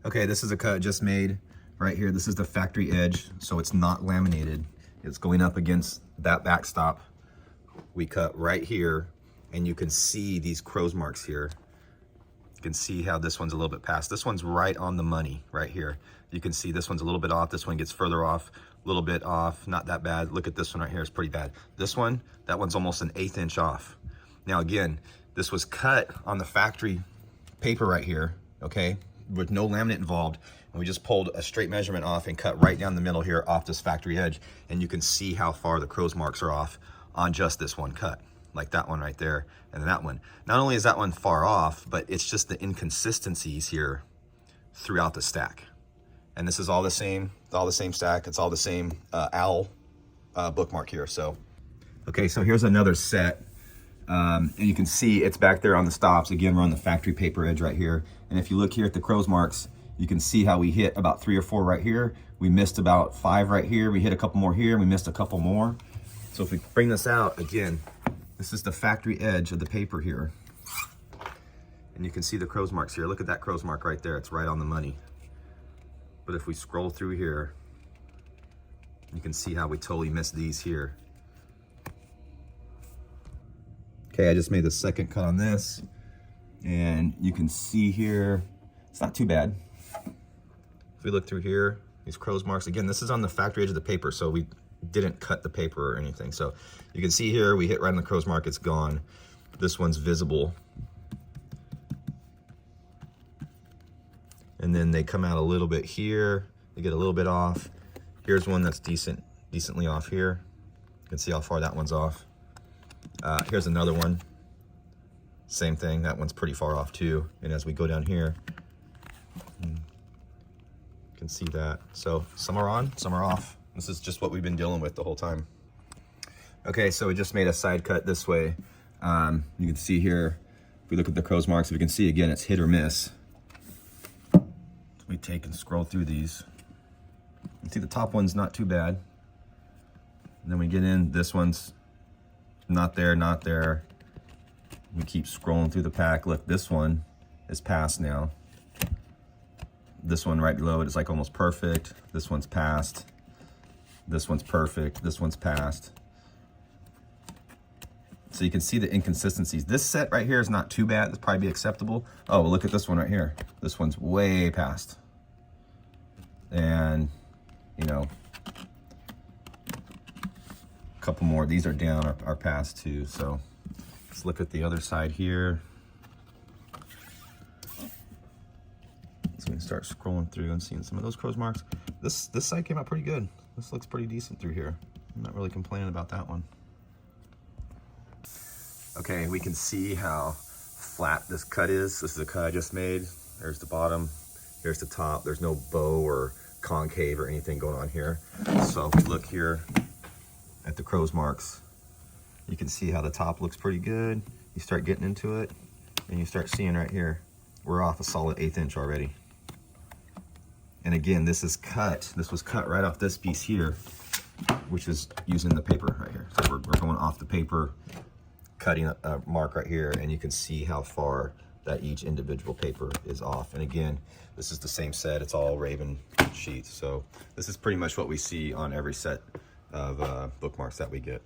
Okay, this is a cut just made right here. This is the factory edge, so it's not laminated. It's going up against that backstop. We cut right here, and you can see these crow's marks here. You can see how this one's a little bit past. This one's right on the money right here. You can see this one's a little bit off. This one gets further off, a little bit off, not that bad. Look at this one right here, it's pretty bad. This one, that one's almost an 1/8 inch off. Now again, this was cut on the factory paper right here, okay, with no laminate involved. And we just pulled a straight measurement off and cut right down the middle here off this factory edge. And you can see how far the crow's marks are off on just this one cut, like that one right there and that one. Not only is that one far off, but it's just the inconsistencies here throughout the stack. And this is all the same stack. It's all the same owl bookmark here. So, okay, so here's another set. And you can see it's back there on the stops. Again, we're on the factory paper edge right here. And if you look here at the crow's marks, you can see how we hit about 3 or 4 right here. We missed about 5 right here. We hit a couple more here, and we missed a couple more. So if we bring this out, again, this is the factory edge of the paper here. And you can see the crow's marks here. Look at that crow's mark right there. It's right on the money. But if we scroll through here, you can see how we totally missed these here. Okay, I just made the second cut on this, and you can see here, it's not too bad. If we look through here, these crow's marks, again, this is on the factory edge of the paper, so we didn't cut the paper or anything. So you can see here, we hit right on the crow's mark, it's gone. This one's visible. And then they come out a little bit here, they get a little bit off. Here's one that's decently off here. You can see how far that one's off. Here's another one, same thing, that one's pretty far off too. And as we go down here, you can see that. So some are on, some are off. This is just what we've been dealing with the whole time. Okay, so we just made a side cut this way. You can see here, if we look at the crow's marks, we can see again, it's hit or miss. We take and scroll through these. You can see the top one's not too bad. And then we get in, this one's not there, not there. We keep scrolling through the pack. Look, this one is past now. This one right below it is like almost perfect. This one's past. This one's perfect. This one's past. So you can see the inconsistencies. This set right here is not too bad. It's probably be acceptable. Oh, well, look at this one right here. This one's way past. And, you know, a couple more. These are down, are past too. So let's look at the other side here. So we can start scrolling through and seeing some of those crow's marks. This side came out pretty good. This looks pretty decent through here. I'm not really complaining about that one. Okay, we can see how flat this cut is. This is a cut I just made. There's the bottom, here's the top. There's no bow or concave or anything going on here. So if we look here at the crow's marks, you can see how the top looks pretty good. You start getting into it, and you start seeing right here, we're off a solid 1/8 inch already. And again, this was cut right off this piece here, which is using the paper right here. So we're going off the paper, cutting a mark right here, and you can see how far that each individual paper is off. And again, this is the same set. It's all Raven sheets. So this is pretty much what we see on every set of bookmarks that we get.